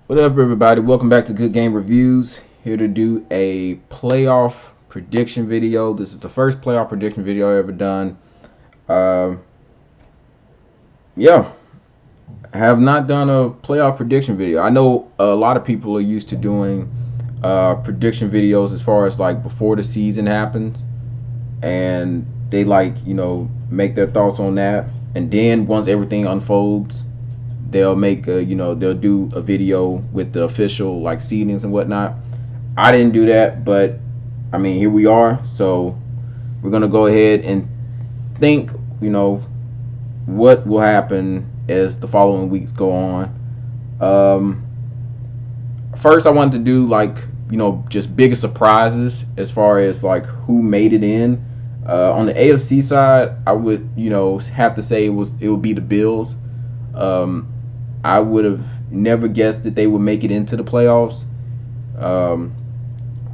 What up, everybody? Welcome back to Good Game Reviews. Here to do a playoff prediction video. This is the first playoff prediction video I ever done. Uh, yeah, I have not done a playoff prediction video. I know a lot of people are used to doing prediction videos as far as like before the season happens, and they make their thoughts on that, and then once everything unfolds, they'll they'll do a video with the official like seedings and whatnot. I didn't do that, but I mean, here we are. So we're gonna go ahead and think, what will happen as the following weeks go on. First, I wanted to do just biggest surprises as far as like who made it in. On the AFC side, I would have to say it would be the Bills. I would have never guessed that they would make it into the playoffs. Um,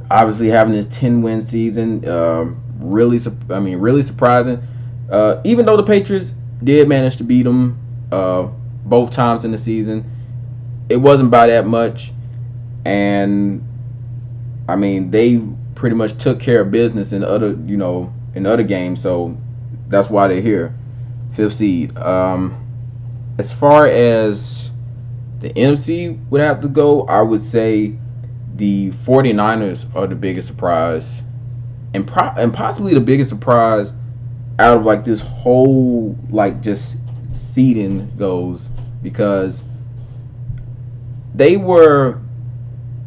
Obviously, having this 10-win season, really surprising. Even though the Patriots did manage to beat them both times in the season, it wasn't by that much, and I mean they pretty much took care of business in other games, so that's why they're here, fifth seed. As far as the NFC would have to go, I would say the 49ers are the biggest surprise, and possibly the biggest surprise out of like this whole like just seeding goes, because they were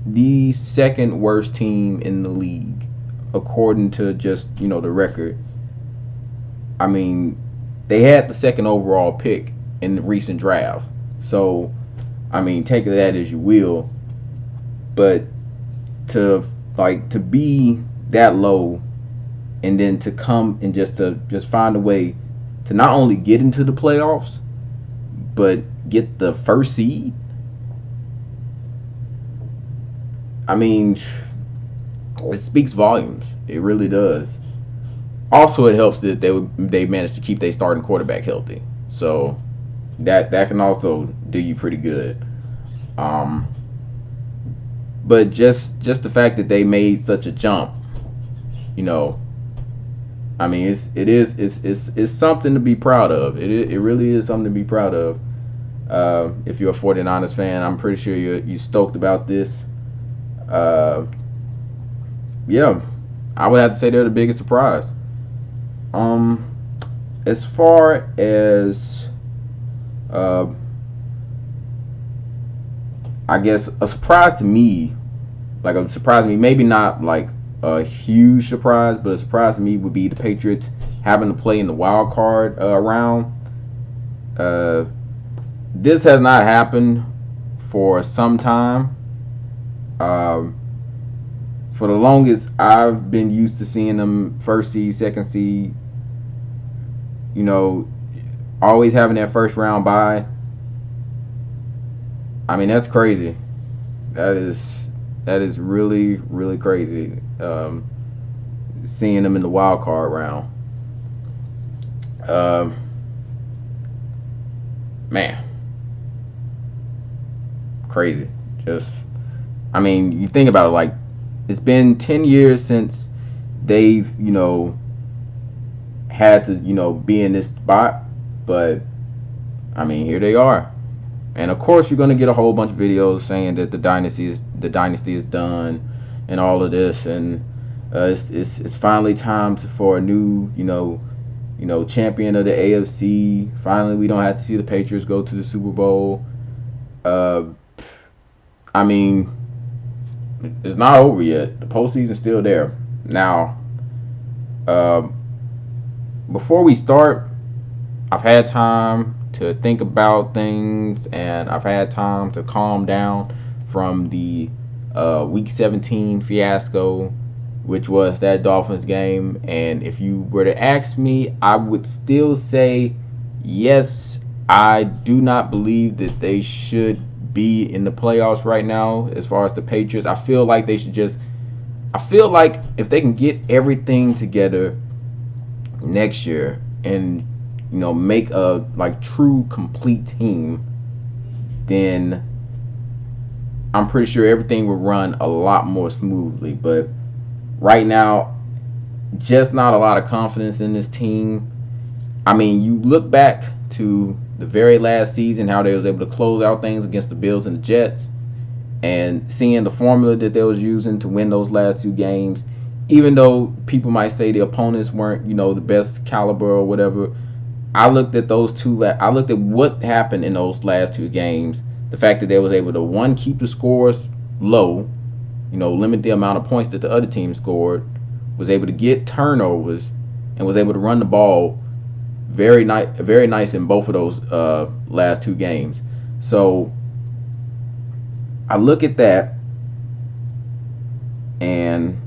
the second worst team in the league according to just the record. I mean, they had the second overall pick in the recent draft, so I mean, take that as you will, but to be that low, and then to come and just find a way to not only get into the playoffs but get the first seed. I mean, it speaks volumes. It really does. Also, it helps that they managed to keep their starting quarterback healthy, so that can also do you pretty good. But just the fact that they made such a jump, I mean, it's something to be proud of. It really is something to be proud of. If you're a 49ers fan, I'm pretty sure you stoked about this. Yeah, I would have to say they're the biggest surprise. As far as I guess a surprise to me, maybe not like a huge surprise, but a surprise to me would be the Patriots having to play in the wild card round. This has not happened for some time. For the longest, I've been used to seeing them first seed, second seed, always having that first round bye. I mean, that's crazy. That is really, really crazy. Seeing them in the wild card round. Man, crazy. I mean, you think about it, like, it's been 10 years since they've, had to, be in this spot, but I mean, here they are. And of course, you're gonna get a whole bunch of videos saying that the dynasty is done, and all of this, and it's finally time for a new champion of the AFC. Finally, we don't have to see the Patriots go to the Super Bowl. I mean, it's not over yet. The postseason's still there. Now, before we start, I've had time to think about things, and I've had time to calm down from the Week 17 fiasco, which was that Dolphins game. And if you were to ask me, I would still say yes. I do not believe that they should be in the playoffs right now. As far as the Patriots, I feel like they should I feel like if they can get everything together next year and make a like true complete team, then I'm pretty sure everything would run a lot more smoothly. But right now, just not a lot of confidence in this team. I mean, you look back to the very last season, how they was able to close out things against the Bills and the Jets, and seeing the formula that they was using to win those last two games. Even though people might say the opponents weren't, the best caliber or whatever, I looked at those two. I looked at what happened in those last two games. The fact that they was able to one keep the scores low, limit the amount of points that the other team scored, was able to get turnovers, and was able to run the ball very nice in both of those last two games. So I look at that and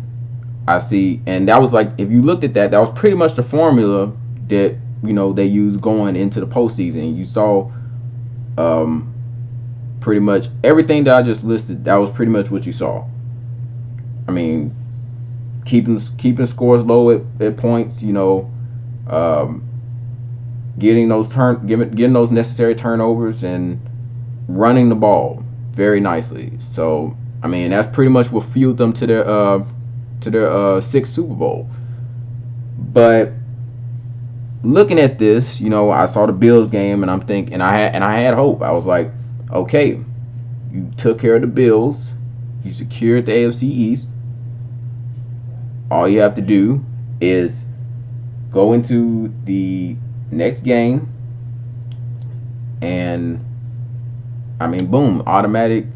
I see, and that was like, if you looked at that, that was pretty much the formula that they used going into the postseason. You saw pretty much everything that I just listed. That was pretty much what you saw. I mean, keeping scores low at points. Getting those necessary turnovers and running the ball very nicely. So I mean, that's pretty much what fueled them to their sixth Super Bowl. But looking at this, I saw the Bills game, and I'm thinking, and I had hope. I was like, okay, you took care of the Bills, you secured the AFC East. All you have to do is go into the next game, and I mean, boom, automatic,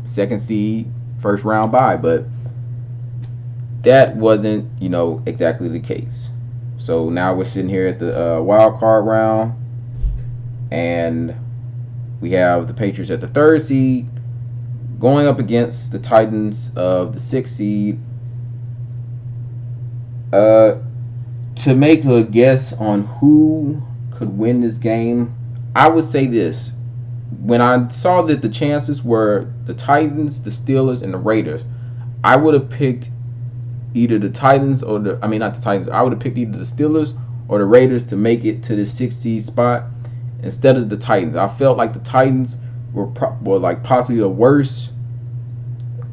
second seed, first round bye. But that wasn't, exactly the case. So now we're sitting here at the wild card round, and we have the Patriots at the third seed going up against the Titans of the sixth seed. To make a guess on who could win this game, I would say this. When I saw that the chances were the Titans, the Steelers, and the Raiders, I would have picked either the Titans or not the Titans. I would have picked either the Steelers or the Raiders to make it to the 6th seed spot instead of the Titans. I felt like the Titans were like possibly the worst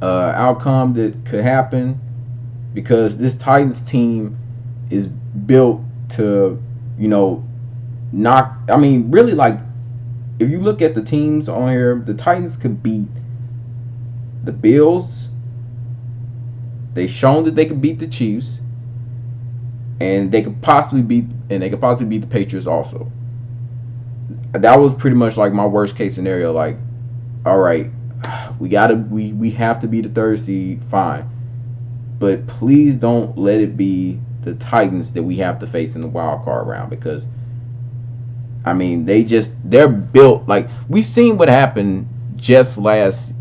outcome that could happen, because this Titans team is built to, knock. I mean, really, like, if you look at the teams on here, the Titans could beat the Bills. They've shown that they could beat the Chiefs, and they could possibly beat the Patriots also. That was pretty much like my worst case scenario. Like, all right, we have to be the third seed, fine, but please don't let it be the Titans that we have to face in the wild card round, because I mean, they're built like, we've seen what happened just last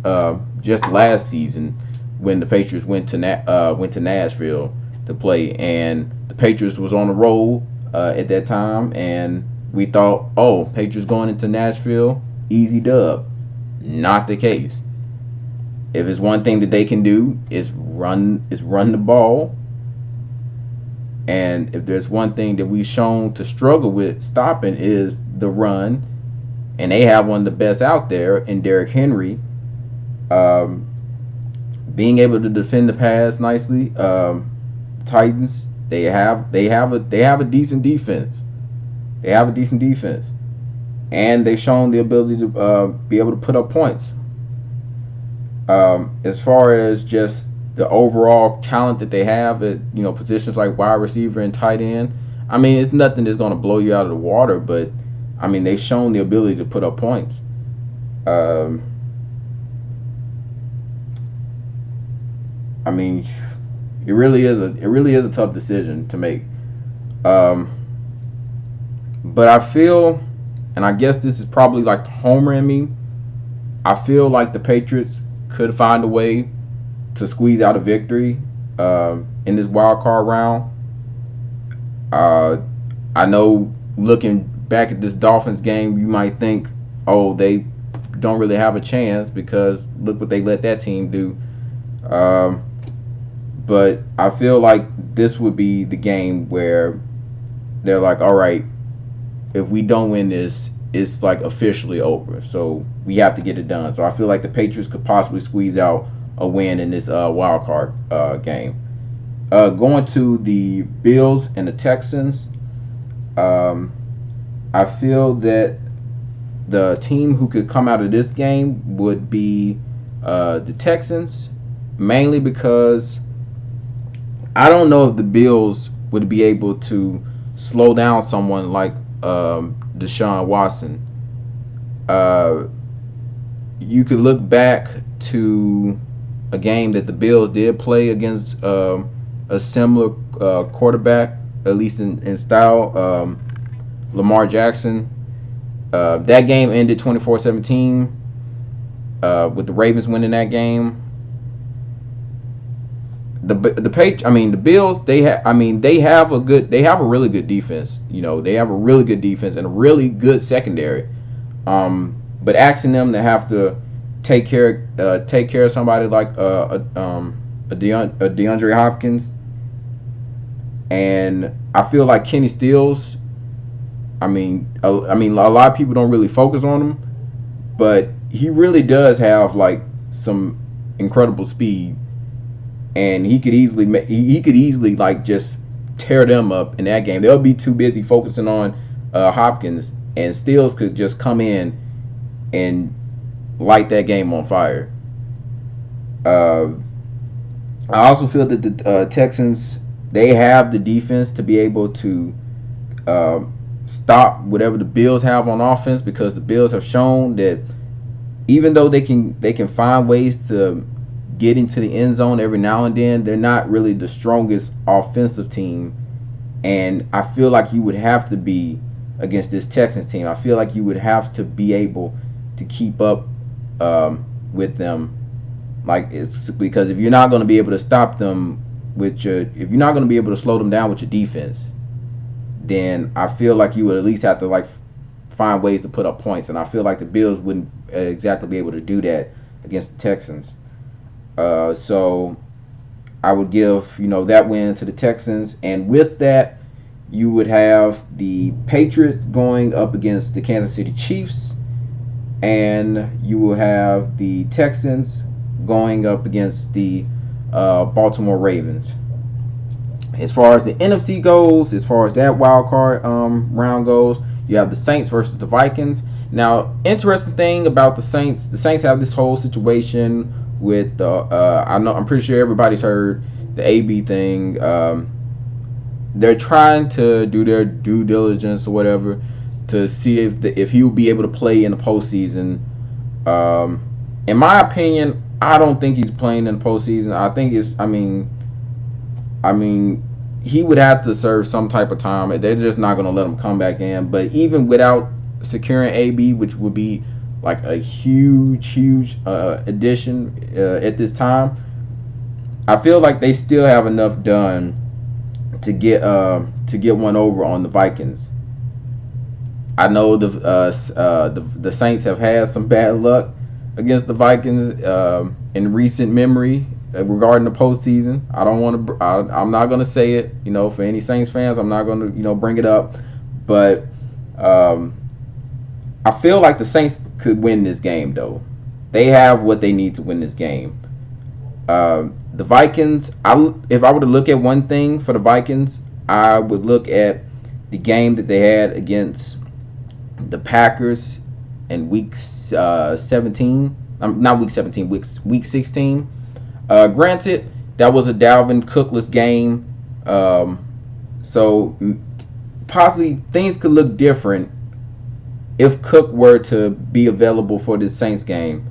season when the Patriots went to Nashville to play, and the Patriots was on a roll at that time, and we thought, oh, Patriots going into Nashville, easy dub. Not the case. If it's one thing that they can do, is run the ball. And if there's one thing that we've shown to struggle with stopping, is the run. And they have one of the best out there in Derrick Henry. Being able to defend the pass nicely. Titans, they have a decent defense. They have a decent defense. And they've shown the ability to be able to put up points. As far as just the overall talent that they have at positions like wide receiver and tight end, I mean, it's nothing that's going to blow you out of the water, but I mean, they've shown the ability to put up points. I mean, it really is a tough decision to make. But I feel, and I guess this is probably like the homer in me, I feel like the Patriots could find a way to squeeze out a victory in this wild card round. I know, looking back at this Dolphins game, you might think, oh, they don't really have a chance because look what they let that team do. But I feel like this would be the game where they're like, all right, if we don't win this, it's like officially over. So we have to get it done. So I feel like the Patriots could possibly squeeze out a win in this wild card game. Going to the Bills and the Texans, um, I feel that the team who could come out of this game would be the Texans, mainly because I don't know if the Bills would be able to slow down someone like Deshaun Watson. Uh, you could look back to a game that the Bills did play against a similar quarterback, at least in style, Lamar Jackson. That game ended 24-17 with the Ravens winning that game. The Bills, they have a really good defense. They have a really good defense and a really good secondary. But asking them to have to take care of somebody like a DeAndre Hopkins, and I feel like Kenny Stills. A lot of people don't really focus on him, but he really does have like some incredible speed, and he could easily like just tear them up in that game. They'll be too busy focusing on Hopkins, and Stills could just come in and light that game on fire. Uh, I also feel that the Texans, they have the defense to be able to uh, stop whatever the Bills have on offense, because the Bills have shown that even though they can find ways to get into the end zone every now and then, they're not really the strongest offensive team. And I feel like you would have to be against this Texans team. I feel like you would have to be able to keep up with them. Like, it's because if you're not going to be able to stop them if you're not going to be able to slow them down with your defense, then I feel like you would at least have to like find ways to put up points. And I feel like the Bills wouldn't exactly be able to do that against the Texans. So I would give that win to the Texans, and with that, you would have the Patriots going up against the Kansas City Chiefs, and you will have the Texans going up against the Baltimore Ravens. As far as the NFC goes, as far as that wild card round goes, you have the Saints versus the Vikings. Now, interesting thing about the Saints have this whole situation with I'm pretty sure everybody's heard the AB thing. They're trying to do their due diligence or whatever to see if he will be able to play in the postseason. In my opinion, I don't think he's playing in the postseason. I think he would have to serve some type of time. They're just not going to let him come back in. But even without securing AB, which would be like a huge addition at this time, I feel like they still have enough done to get one over on the Vikings. I know the Saints have had some bad luck against the Vikings in recent memory regarding the postseason. I'm not gonna say it. For any Saints fans, I'm not gonna bring it up. But I feel like the Saints could win this game, though. They have what they need to win this game. The Vikings, if I were to look at one thing for the Vikings, I would look at the game that they had against the Packers in week 17. Not week 17, week 16. Granted, that was a Dalvin Cookless game. So possibly things could look different if Cook were to be available for this Saints game.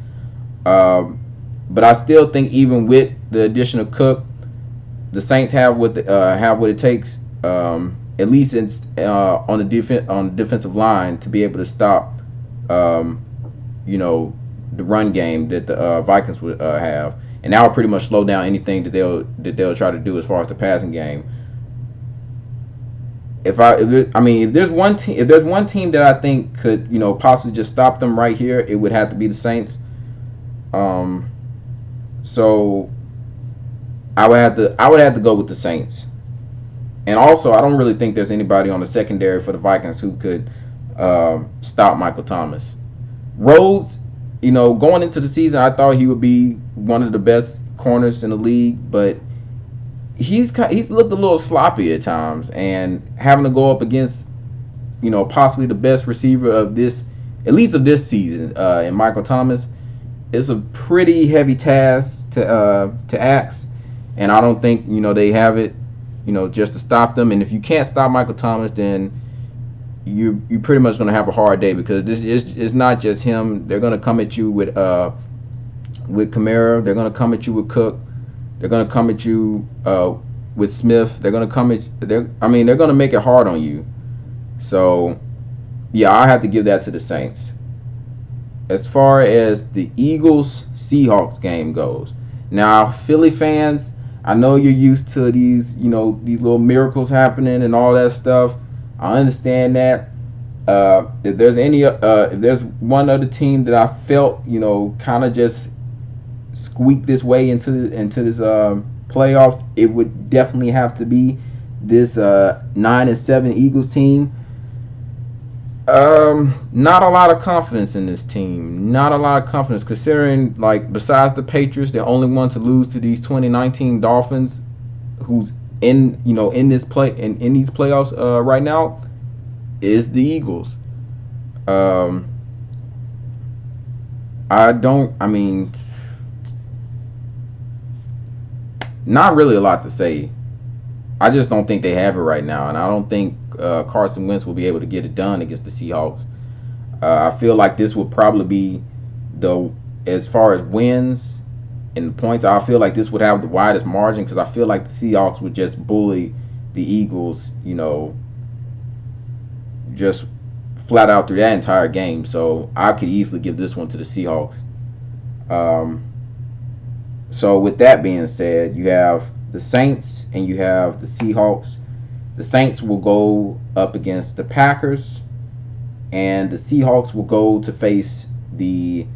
But I still think even with the addition of Cook, the Saints have what it takes, at least on the defensive line, to be able to stop, the run game that the Vikings would have, and that will pretty much slow down anything that they'll try to do as far as the passing game. If there's one team that I think could possibly just stop them right here, it would have to be the Saints. So I would have to go with the Saints. And also, I don't really think there's anybody on the secondary for the Vikings who could stop Michael Thomas. Rhodes, going into the season, I thought he would be one of the best corners in the league, but he's looked a little sloppy at times, and having to go up against possibly the best receiver of this, at least of this season, in Michael Thomas, is a pretty heavy task to axe, and I don't think they have it, just to stop them. And if you can't stop Michael Thomas, then you pretty much gonna have a hard day, because this is not just him. They're gonna come at you with Kamara. They're gonna come at you with Cook. They're gonna come at you with Smith. They're gonna come at they're gonna make it hard on you. So yeah, I have to give that to the Saints. As far as the Eagles Seahawks game goes, now Philly fans, I know you're used to these these little miracles happening and all that stuff. I understand that. If there's one other team that I felt kind of just squeak this way into this playoffs, it would definitely have to be this 9-7 Eagles team. Not a lot of confidence in this team. Not a lot of confidence, considering, like, besides the Patriots, the only one to lose to these 2019 Dolphins, who's in this in these playoffs right now, is the Eagles. Not really a lot to say. I just don't think they have it right now, and I don't think Carson Wentz will be able to get it done against the Seahawks. I feel like this will probably be as far as wins and points, I feel like this would have the widest margin, because I feel like the Seahawks would just bully the Eagles, just flat out through that entire game. So I could easily give this one to the Seahawks. So with that being said, you have the Saints and you have the Seahawks. The Saints will go up against the Packers, and the Seahawks will go to face the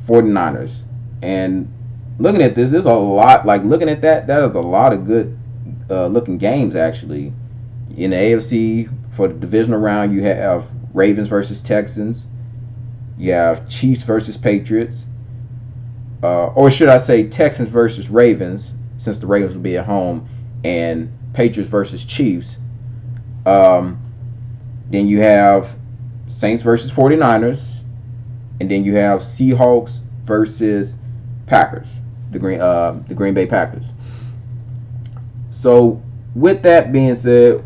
49ers. And looking at this, there's a lot, like, looking at that is a lot of good looking games, actually. In the AFC, for the divisional round, you have Ravens versus Texans. You have Chiefs versus Patriots. Or should I say Texans versus Ravens, since the Ravens will be at home, and Patriots versus Chiefs. Then you have Saints versus 49ers. And then you have Seahawks versus Packers, the Green Bay Packers. So with that being said,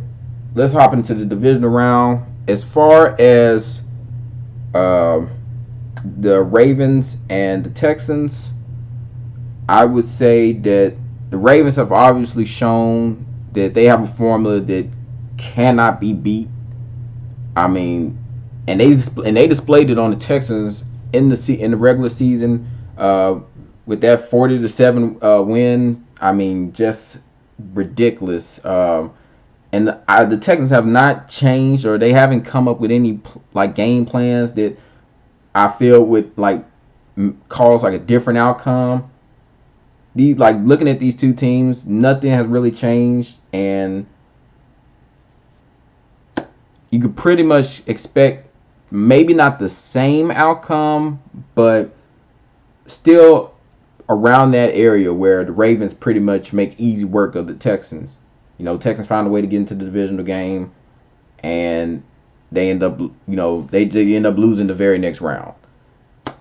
let's hop into the divisional round. As far as the Ravens and the Texans, I would say that the Ravens have obviously shown that they have a formula that cannot be beat. And they displayed it on the Texans in the regular season with that 40-7 win. Just ridiculous. And the Texans have not changed, or they haven't come up with any game plans that I feel would cause a different outcome. Looking at these two teams, nothing has really changed, and you could pretty much expect maybe not the same outcome, but still around that area where the Ravens pretty much make easy work of the Texans. Texans found a way to get into the divisional game, and they end up, they end up losing the very next round.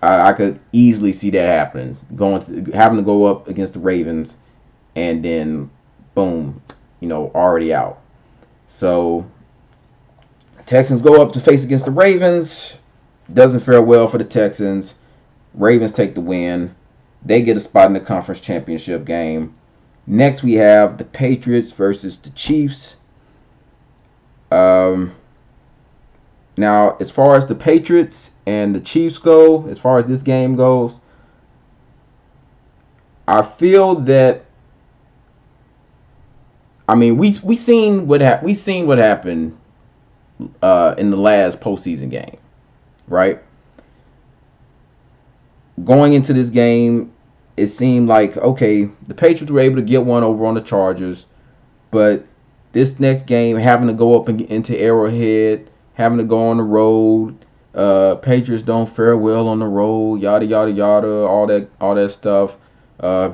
I could easily see that happening, having to go up against the Ravens, and then boom, already out. So Texans go up to face against the Ravens. Doesn't fare well for the Texans. Ravens take the win. They get a spot in the conference championship game. Next, we have the Patriots versus the Chiefs. Now, as far as the Patriots and the Chiefs go, as far as this game goes, I feel that, we seen what happened in the last postseason game, right? Going into this game, it seemed like, okay, the Patriots were able to get one over on the Chargers, but this next game, having to go up into Arrowhead, having to go on the road. Patriots don't fare well on the road. Yada yada yada. All that stuff. Uh,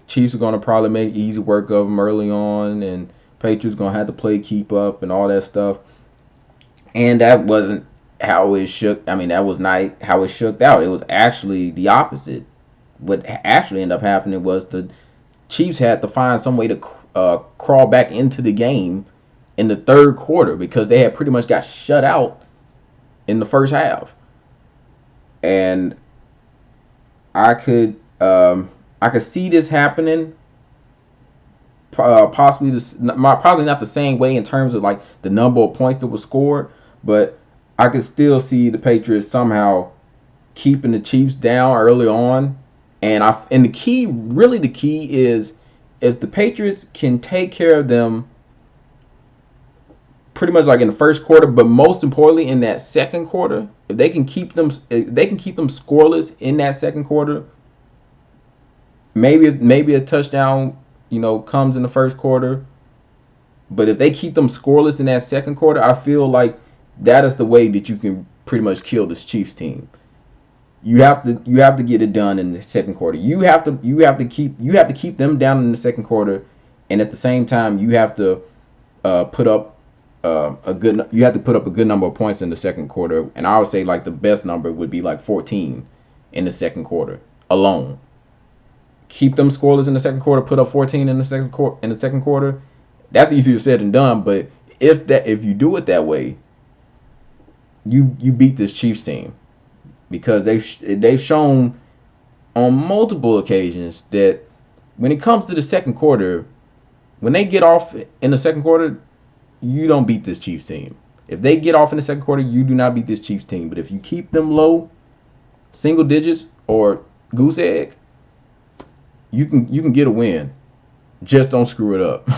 Chiefs are gonna probably make easy work of them early on, and Patriots gonna have to play keep up and all that stuff. And that wasn't how it shook. I mean, that was not how it shook out. It was actually the opposite. What actually ended up happening was the Chiefs had to find some way to crawl back into the game in the third quarter because they had pretty much got shut out in the first half. And I could see this happening. Possibly probably not the same way in terms of like the number of points that was scored, but I could still see the Patriots somehow keeping the Chiefs down early on. And the key is if the Patriots can take care of them pretty much like in the first quarter, but most importantly in that second quarter, if they can keep them scoreless in that second quarter, maybe a touchdown, comes in the first quarter. But if they keep them scoreless in that second quarter, I feel like that is the way that you can pretty much kill this Chiefs team. You have to get it done in the second quarter. You have to keep them down in the second quarter, and at the same time you have to put up a good number of points in the second quarter. And I would say like the best number would be like 14 in the second quarter alone. Keep them scoreless in the second quarter, put up 14 in the second quarter. That's easier said than done, but if you do it that way, you beat this Chiefs team. Because they've shown on multiple occasions that when it comes to the second quarter, when they get off in the second quarter, you don't beat this Chiefs team. If they get off in the second quarter, you do not beat this Chiefs team. But if you keep them low, single digits or goose egg, you can get a win. Just don't screw it up.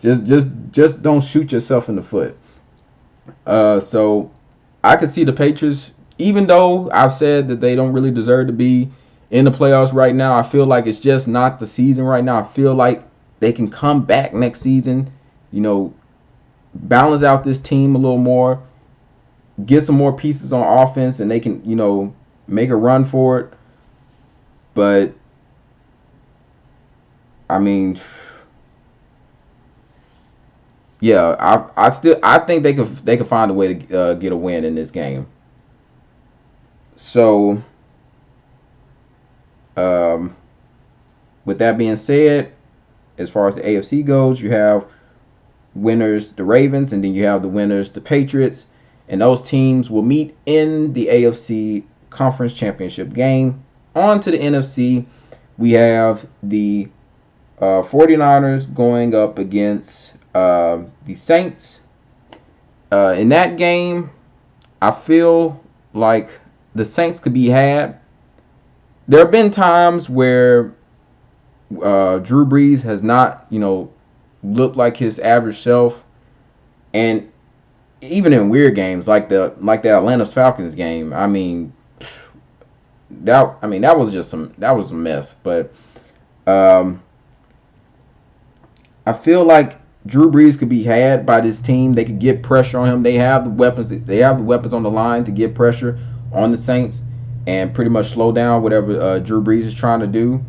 just don't shoot yourself in the foot. So I could see the Patriots. Even though I've said that they don't really deserve to be in the playoffs right now, I feel like it's just not the season right now. I feel like they can come back next season, balance out this team a little more, get some more pieces on offense, and they can, make a run for it. But, I mean, yeah, I think they could find a way to get a win in this game. So, with that being said, as far as the AFC goes, you have winners, the Ravens, and then you have the winners, the Patriots. And those teams will meet in the AFC Conference Championship game. On to the NFC, we have the 49ers going up against the Saints. In that game, I feel like the Saints could be had. There have been times where Drew Brees has not, looked like his average self, and even in weird games like the Atlanta Falcons game, that was a mess. But I feel like Drew Brees could be had by this team. They could get pressure on him. They have the weapons. They have the weapons on the line to get pressure on the Saints and pretty much slow down whatever Drew Brees is trying to do.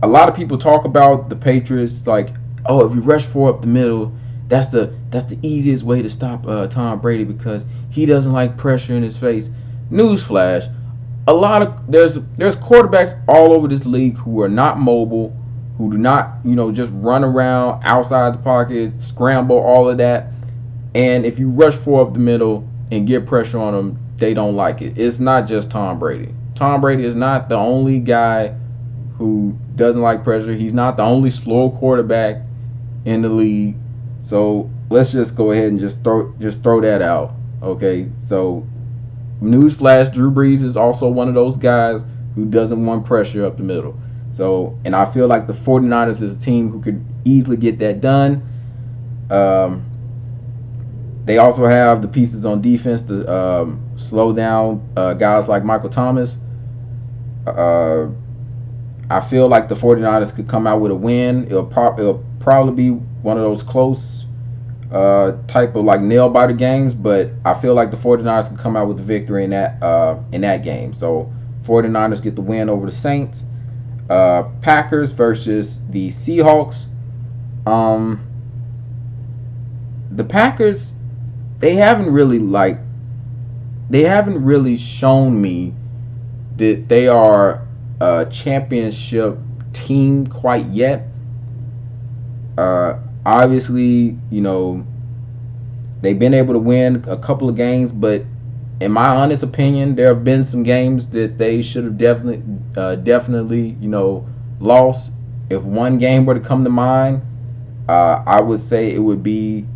A lot of people talk about the Patriots like, oh, if you rush four up the middle, that's the easiest way to stop Tom Brady because he doesn't like pressure in his face. Newsflash: there's quarterbacks all over this league who are not mobile, who do not just run around outside the pocket, scramble, all of that. And if you rush four up the middle and get pressure on them, they don't like it. It's not just Tom Brady. Tom Brady is not the only guy who doesn't like pressure. He's not the only slow quarterback in the league. So let's just go ahead and just throw that out. Okay. So newsflash: Drew Brees is also one of those guys who doesn't want pressure up the middle. So, and I feel like the 49ers is a team who could easily get that done. They also have the pieces on defense to slow down guys like Michael Thomas. I feel like the 49ers could come out with a win. It'll probably be one of those close type of like nail biter games, but I feel like the 49ers can come out with the victory in that game. So 49ers get the win over the Saints. Packers versus the Seahawks. Um, the Packers, they haven't really like they haven't really shown me that they are a championship team quite yet. Obviously, they've been able to win a couple of games, but in my honest opinion, there have been some games that they should have definitely, lost. If one game were to come to mind, I would say it would be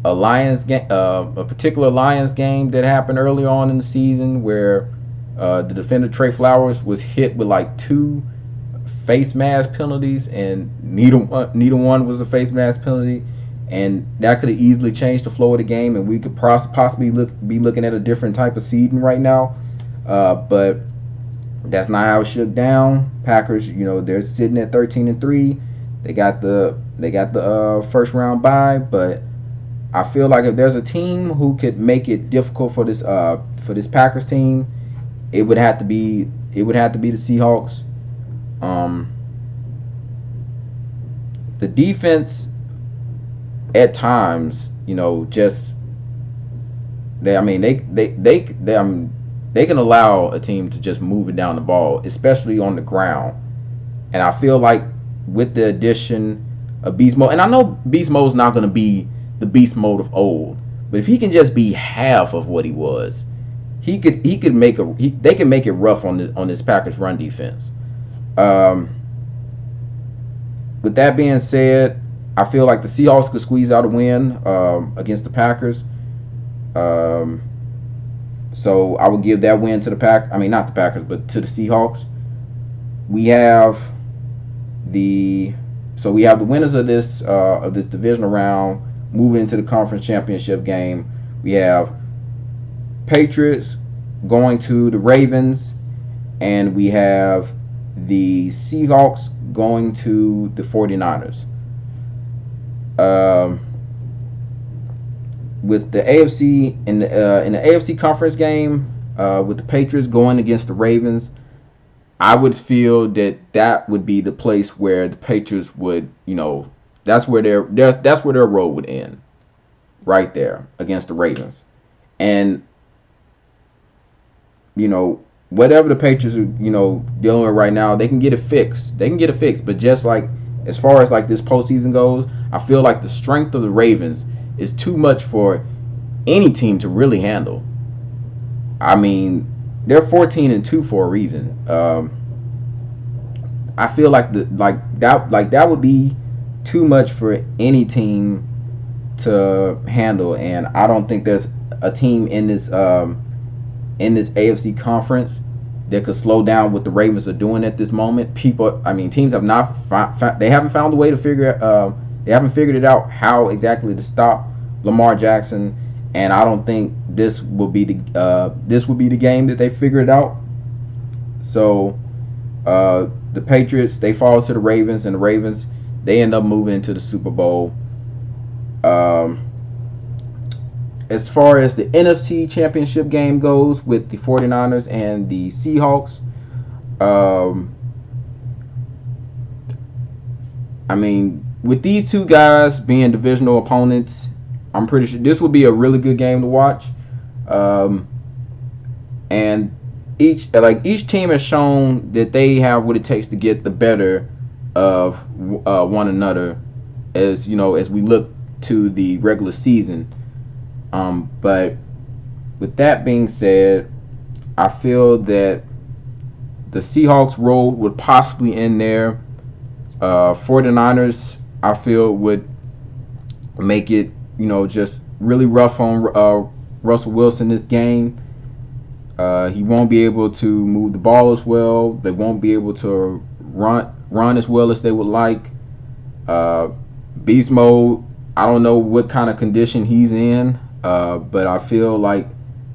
a Lions game, a particular Lions game that happened early on in the season where the defender Trey Flowers was hit with like two face mask penalties, and neither one was a face mask penalty, and that could have easily changed the flow of the game, and we could possibly be looking at a different type of seeding right now. But that's not how it shook down. Packers, they're sitting at 13-3. They got the first round bye, but I feel like if there's a team who could make it difficult for this Packers team, it would have to be the Seahawks. The defense at times, just they can allow a team to just move it down the ball, especially on the ground. And I feel like with the addition of Beast Mode, and I know Beast Mode is not going to be the Beast Mode of old, but if he can just be half of what he was, they can make it rough on this Packers run defense. With that being said, I feel like the Seahawks could squeeze out a win against the Packers. So I would give that win to not the Packers, but to the Seahawks. We have the winners of this divisional round moving into the conference championship game. We have Patriots going to the Ravens, and we have the Seahawks going to the 49ers. With the AFC in the AFC conference game, with the Patriots going against the Ravens, I would feel that would be the place where the Patriots would, that's where their road would end, right there against the Ravens. And whatever the Patriots are, dealing with right now, they can get it fixed. But just like as far as like this postseason goes, I feel like the strength of the Ravens is too much for any team to really handle. I mean, they're 14-2 for a reason. I feel like that would be too much for any team to handle, and I don't think there's a team in this AFC conference that could slow down what the Ravens are doing at this moment. Teams have not they haven't found a way to they haven't figured it out how exactly to stop Lamar Jackson, and I don't think this will be the game that they figure it out. So the Patriots, they fall to the Ravens, and the Ravens, they end up moving into the Super Bowl. As far as the NFC Championship game goes with the 49ers and the Seahawks, with these two guys being divisional opponents, I'm pretty sure this will be a really good game to watch. And each team has shown that they have what it takes to get the better of one another as we look to the regular season. But with that being said, I feel that the Seahawks road would possibly end there. 49ers, I feel, would make it, just really rough on Russell Wilson this game. He won't be able to move the ball as well. They won't be able to run as well as they would like. Beast Mode, I don't know what kind of condition he's in. But I feel like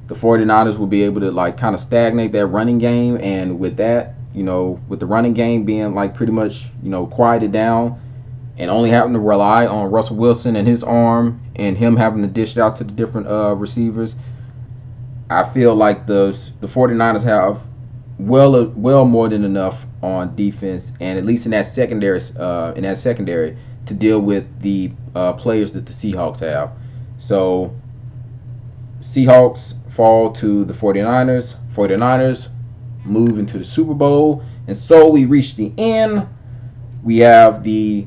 the 49ers will be able to kind of stagnate that running game, and with that, with the running game being pretty much quieted down, and only having to rely on Russell Wilson and his arm and him having to dish it out to the different receivers, I feel like the 49ers have well more than enough on defense, and at least in that secondary to deal with the players that the Seahawks have. So Seahawks fall to the 49ers. 49ers move into the Super Bowl, and so we reach the end. We have the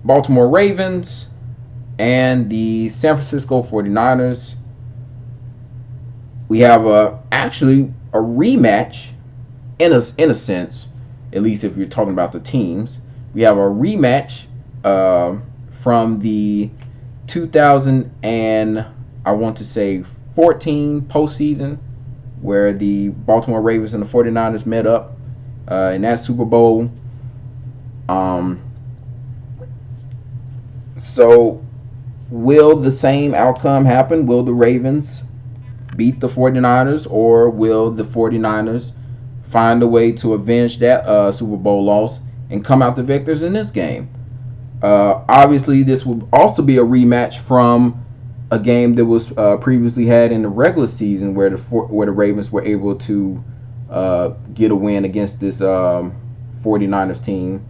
Baltimore Ravens and the San Francisco 49ers. We have actually a rematch in a sense, at least if you're talking about the teams. We have a rematch from the 2000 and I want to say 14 postseason, where the Baltimore Ravens and the 49ers met up in that Super Bowl. So will the same outcome happen? Will the Ravens beat the 49ers, or will the 49ers find a way to avenge that Super Bowl loss and come out the victors in this game? Obviously, this will also be a rematch from a game that was previously had in the regular season, where the Ravens were able to get a win against this 49ers team.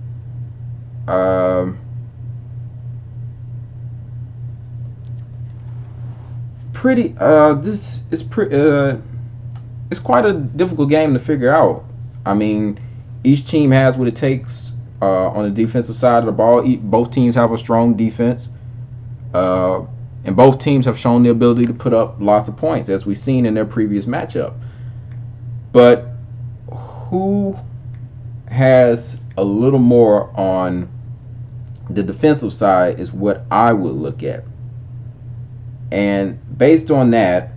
It's quite a difficult game to figure out. I mean, each team has what it takes on the defensive side of the ball. Both teams have a strong defense, and both teams have shown the ability to put up lots of points, as we've seen in their previous matchup. But who has a little more on the defensive side is what I would look at. And based on that,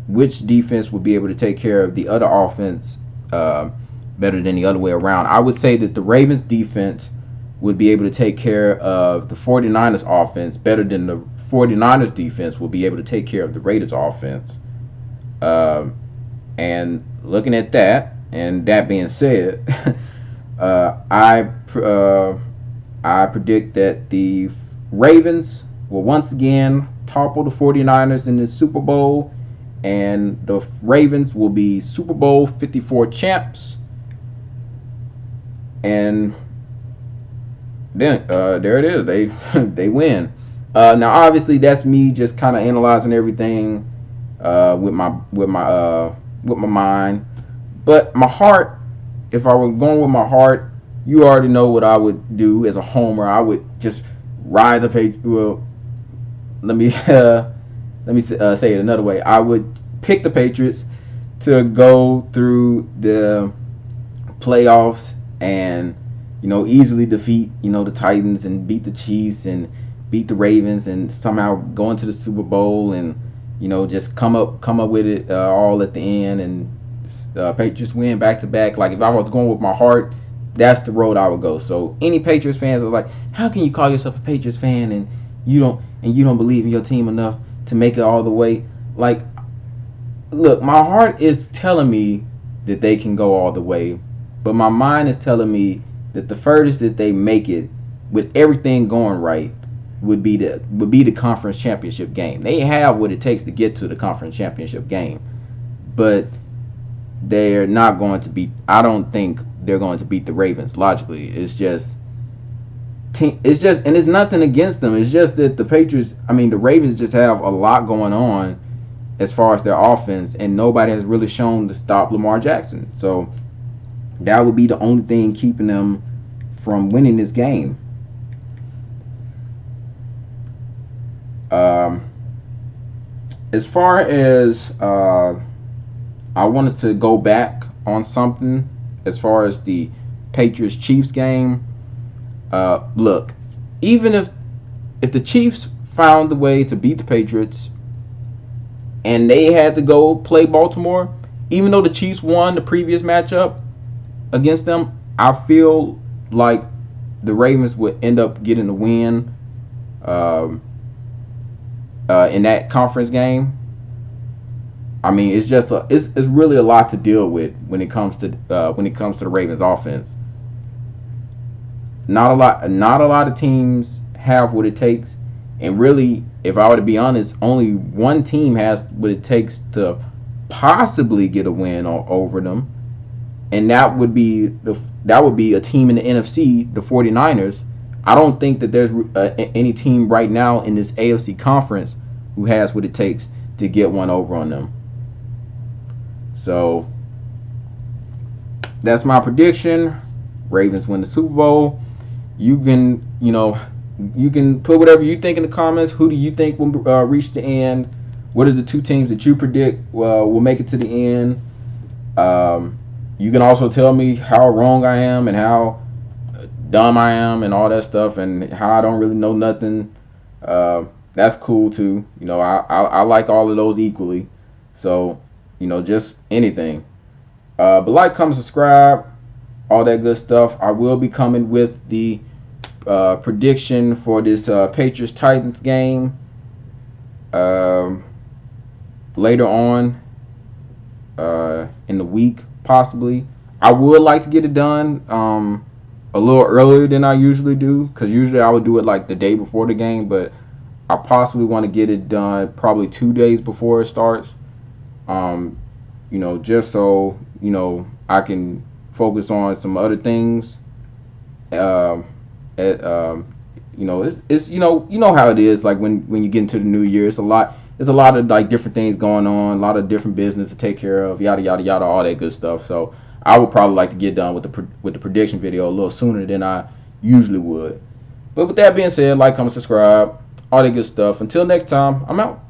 which defense would be able to take care of the other offense better than the other way around? I would say that the Ravens defense would be able to take care of the 49ers offense better than the 49ers defense will be able to take care of the Raiders offense. And looking at that, and that being said, I predict that the Ravens will once again topple the 49ers in the Super Bowl, and the Ravens will be Super Bowl 54 champs. And then there it is. They win. Now, obviously, that's me just kind of analyzing everything with my mind. But my heart, if I were going with my heart, you already know what I would do as a homer. I would just ride the page. Well, let me say it another way. I would pick the Patriots to go through the playoffs and easily defeat the Titans and beat the Chiefs and beat the Ravens and somehow go into the Super Bowl and just come up with it all at the end, and Patriots win back to back. Like, if I was going with my heart, that's the road I would go. So any Patriots fans are like, how can you call yourself a Patriots fan and you don't believe in your team enough to make it all the way? Like, look, my heart is telling me that they can go all the way, but my mind is telling me that the furthest that they make it with everything going right would be the conference championship game. They have what it takes to get to the conference championship game, but they're not going to beat. I don't think they're going to beat the Ravens. Logically, it's just, and it's nothing against them. It's just that the Ravens just have a lot going on as far as their offense, and nobody has really shown to stop Lamar Jackson. So that would be the only thing keeping them from winning this game. As far as I wanted to go back on something as far as the Patriots-Chiefs game. Look, even if the Chiefs found the way to beat the Patriots and they had to go play Baltimore, even though the Chiefs won the previous matchup against them, I feel like the Ravens would end up getting the win in that conference game. I mean, it's just it's really a lot to deal with when it comes to the Ravens offense. Not a lot of teams have what it takes, and really, if I were to be honest, only one team has what it takes to possibly get a win over them, and that would be a team in the NFC, the 49ers. I don't think that there's any team right now in this AFC conference who has what it takes to get one over on them. So that's my prediction. Ravens win the Super Bowl. You can, you can put whatever you think in the comments. Who do you think will reach the end? What are the two teams that you predict will make it to the end? You can also tell me how wrong I am and how dumb I am and all that stuff and how I don't really know nothing. That's cool too. I like all of those equally. So, just anything. But like, comment, subscribe, all that good stuff. I will be coming with the prediction for this Patriots Titans game later on in the week, possibly. I would like to get it done a little earlier than I usually do, because usually I would do it like the day before the game, but I possibly want to get it done probably 2 days before it starts. Just so I can focus on some other things. It's how it is. Like when you get into the new year, it's a lot. There's a lot of like different things going on, a lot of different business to take care of, yada yada yada, all that good stuff. So I would probably like to get done with the prediction video a little sooner than I usually would. But with that being said, like, comment, subscribe, all that good stuff. Until next time, I'm out.